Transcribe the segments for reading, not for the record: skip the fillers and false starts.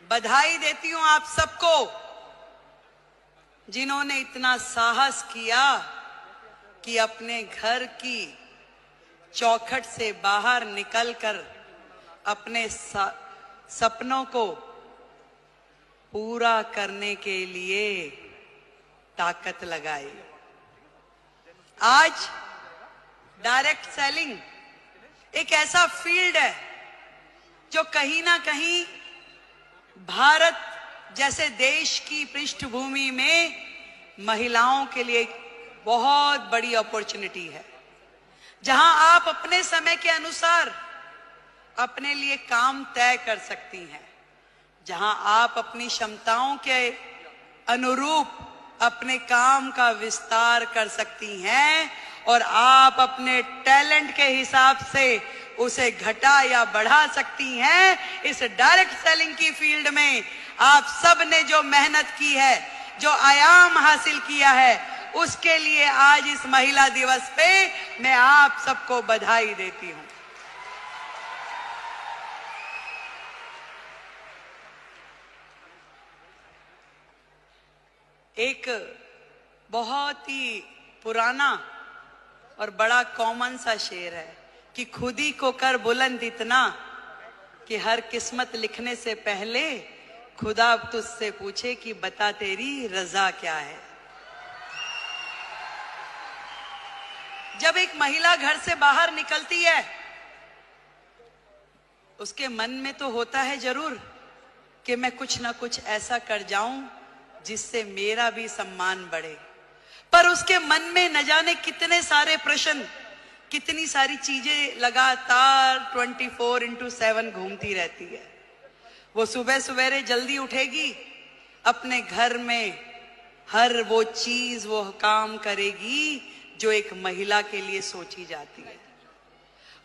बधाई देती हूं आप सबको जिन्होंने इतना साहस किया कि अपने घर की चौखट से बाहर निकलकर अपने सपनों को पूरा करने के लिए ताकत लगाई। आज डायरेक्ट सेलिंग एक ऐसा फील्ड है जो कहीं ना कहीं भारत जैसे देश की पृष्ठभूमि में महिलाओं के लिए एक बहुत बड़ी अपॉर्चुनिटी है, जहां आप अपने समय के अनुसार अपने लिए काम तय कर सकती हैं, जहां आप अपनी क्षमताओं के अनुरूप अपने काम का विस्तार कर सकती हैं और आप अपने टैलेंट के हिसाब से उसे घटा या बढ़ा सकती हैं। इस डायरेक्ट सेलिंग की फील्ड में आप सब ने जो मेहनत की है, जो आयाम हासिल किया है, उसके लिए आज इस महिला दिवस पे मैं आप सबको बधाई देती हूं। एक बहुत ही पुराना और बड़ा कॉमन सा शेर है कि खुद ही को कर बुलंद इतना कि हर किस्मत लिखने से पहले खुदा तुझसे पूछे कि बता तेरी रजा क्या है। जब एक महिला घर से बाहर निकलती है, उसके मन में तो होता है जरूर कि मैं कुछ ना कुछ ऐसा कर जाऊं जिससे मेरा भी सम्मान बढ़े, पर उसके मन में न जाने कितने सारे प्रश्न, कितनी सारी चीजें लगातार 24/7 घूमती रहती है। वो सुबह सवेरे जल्दी उठेगी, अपने घर में हर वो चीज वो काम करेगी जो एक महिला के लिए सोची जाती है।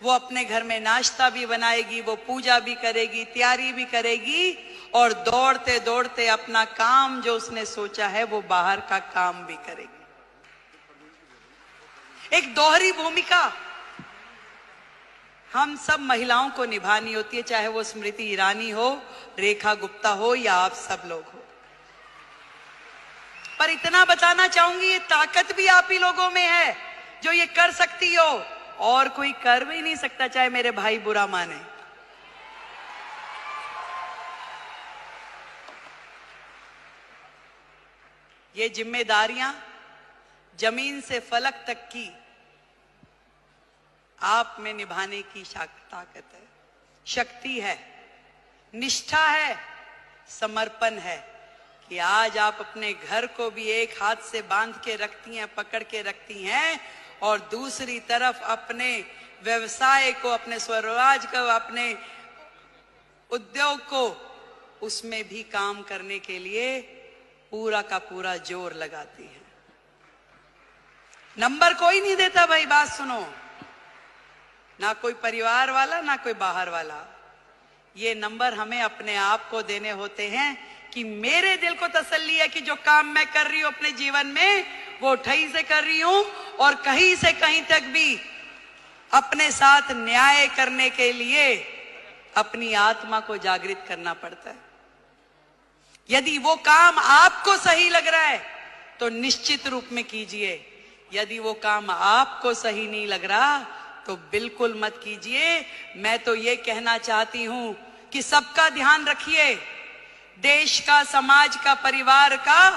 वो अपने घर में नाश्ता भी बनाएगी, वो पूजा भी करेगी, तैयारी भी करेगी और दौड़ते दौड़ते अपना काम जो उसने सोचा है वो बाहर का काम भी करेगी। एक दोहरी भूमिका हम सब महिलाओं को निभानी होती है, चाहे वो स्मृति ईरानी हो, रेखा गुप्ता हो या आप सब लोग हो। पर इतना बताना चाहूंगी, ये ताकत भी आप ही लोगों में है जो ये कर सकती हो, और कोई कर भी नहीं सकता, चाहे मेरे भाई बुरा माने। ये जिम्मेदारियां जमीन से फलक तक की आप में निभाने की ताकत है, शक्ति है, निष्ठा है, समर्पण है कि आज आप अपने घर को भी एक हाथ से बांध के रखती हैं, पकड़ के रखती हैं, और दूसरी तरफ अपने व्यवसाय को, अपने स्वरोजगार को, अपने उद्योग को, उसमें भी काम करने के लिए पूरा का पूरा जोर लगाती है। नंबर कोई नहीं देता भाई, बात सुनो, ना कोई परिवार वाला ना कोई बाहर वाला। ये नंबर हमें अपने आप को देने होते हैं कि मेरे दिल को तसल्ली है कि जो काम मैं कर रही हूं अपने जीवन में वो ठई से कर रही हूं, और कहीं से कहीं तक भी अपने साथ न्याय करने के लिए अपनी आत्मा को जागृत करना पड़ता है। यदि वो काम आपको सही लग रहा है तो निश्चित रूप में कीजिए, यदि वो काम आपको सही नहीं लग रहा तो बिल्कुल मत कीजिए। मैं तो ये कहना चाहती हूं कि सबका ध्यान रखिए, देश का, समाज का, परिवार का,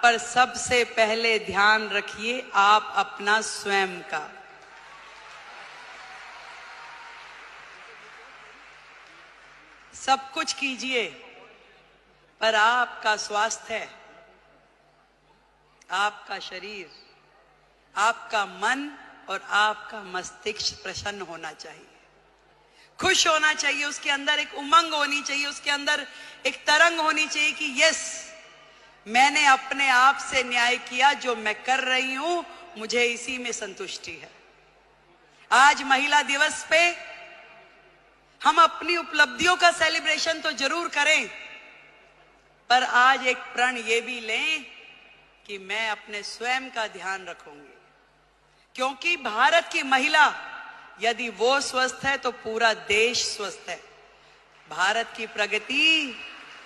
पर सबसे पहले ध्यान रखिए आप अपना स्वयं का। सब कुछ कीजिए पर आपका स्वास्थ्य, आपका शरीर, आपका मन और आपका मस्तिष्क प्रसन्न होना चाहिए, खुश होना चाहिए, उसके अंदर एक उमंग होनी चाहिए, उसके अंदर एक तरंग होनी चाहिए कि यस, मैंने अपने आप से न्याय किया, जो मैं कर रही हूं मुझे इसी में संतुष्टि है। आज महिला दिवस पे हम अपनी उपलब्धियों का सेलिब्रेशन तो जरूर करें, पर आज एक प्रण ये भी लें कि मैं अपने स्वयं का ध्यान रखूंगी, क्योंकि भारत की महिला यदि वो स्वस्थ है तो पूरा देश स्वस्थ है। भारत की प्रगति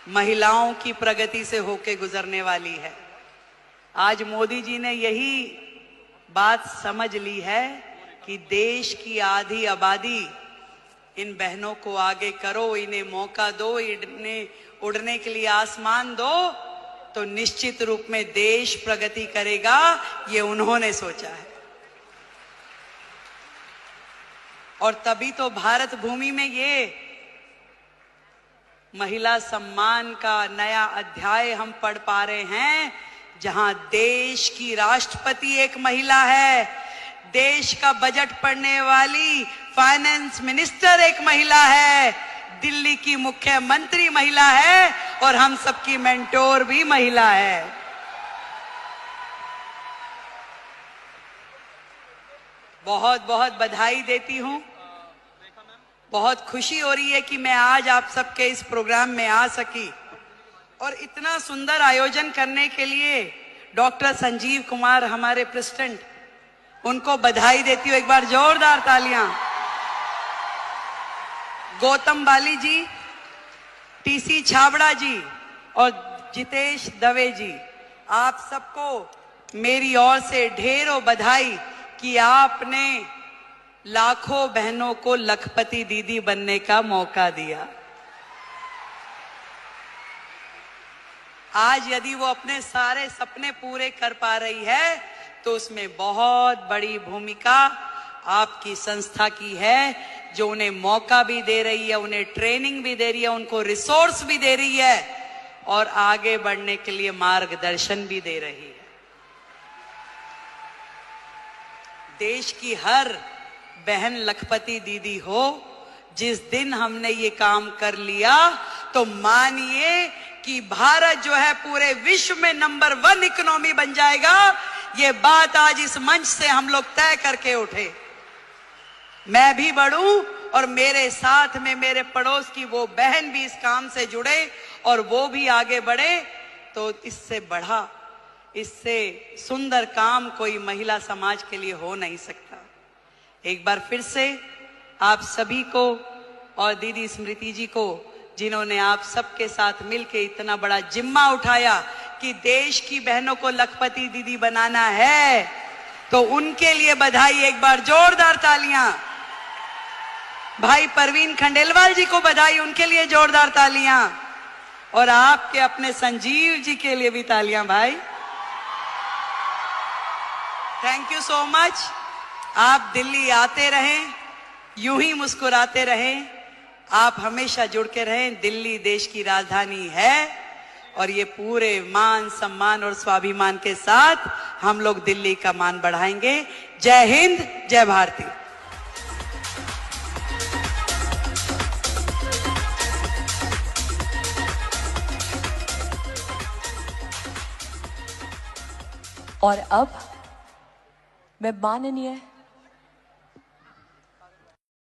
महिलाओं की प्रगति से होके गुजरने वाली है। आज मोदी जी ने यही बात समझ ली है कि देश की आधी आबादी, इन बहनों को आगे करो, इन्हें मौका दो, इन्हें उड़ने के लिए आसमान दो, तो निश्चित रूप में देश प्रगति करेगा। ये उन्होंने सोचा है। और तभी तो भारत भूमि में ये महिला सम्मान का नया अध्याय हम पढ़ पा रहे हैं, जहां देश की राष्ट्रपति एक महिला है, देश का बजट पढ़ने वाली फाइनेंस मिनिस्टर एक महिला है, दिल्ली की मुख्यमंत्री महिला है और हम सबकी मेंटोर भी महिला है। बहुत बहुत बधाई देती हूं। बहुत खुशी हो रही है कि मैं आज आप सबके इस प्रोग्राम में आ सकी और इतना सुंदर आयोजन करने के लिए डॉक्टर संजीव कुमार हमारे प्रेसिडेंट, उनको बधाई देती हूं। एक बार जोरदार तालियां। गौतम बाली जी, टीसी छाबड़ा जी और जितेश दवे जी, आप सबको मेरी ओर से ढेरों बधाई कि आपने लाखों बहनों को लखपति दीदी बनने का मौका दिया। आज यदि वो अपने सारे सपने पूरे कर पा रही है तो उसमें बहुत बड़ी भूमिका आपकी संस्था की है, जो उन्हें मौका भी दे रही है, उन्हें ट्रेनिंग भी दे रही है, उनको रिसोर्स भी दे रही है और आगे बढ़ने के लिए मार्गदर्शन भी दे रही है। देश की हर बहन लखपति दीदी हो। जिस दिन हमने ये काम कर लिया तो मानिए कि भारत जो है पूरे विश्व में नंबर 1 इकोनॉमी बन जाएगा। ये बात आज इस मंच से हम लोग तय करके उठे। मैं भी बढ़ूं और मेरे साथ में मेरे पड़ोस की वो बहन भी इस काम से जुड़े और वो भी आगे बढ़े, तो इससे बढ़ा, इससे सुंदर काम कोई महिला समाज के लिए हो नहीं सकता। एक बार फिर से आप सभी को और दीदी स्मृति जी को, जिन्होंने आप सबके साथ मिलकर इतना बड़ा जिम्मा उठाया कि देश की बहनों को लखपति दीदी बनाना है, तो उनके लिए बधाई। एक बार जोरदार तालियां। भाई परवीन खंडेलवाल जी को बधाई, उनके लिए जोरदार तालियां। और आपके अपने संजीव जी के लिए भी तालियां भाई। Thank you so much. आप दिल्ली आते रहें, यूं ही मुस्कुराते रहें, आप हमेशा जुड़ के रहें। दिल्ली देश की राजधानी है और ये पूरे मान सम्मान और स्वाभिमान के साथ हम लोग दिल्ली का मान बढ़ाएंगे। जय हिंद, जय भारती। और अब मैं माननीय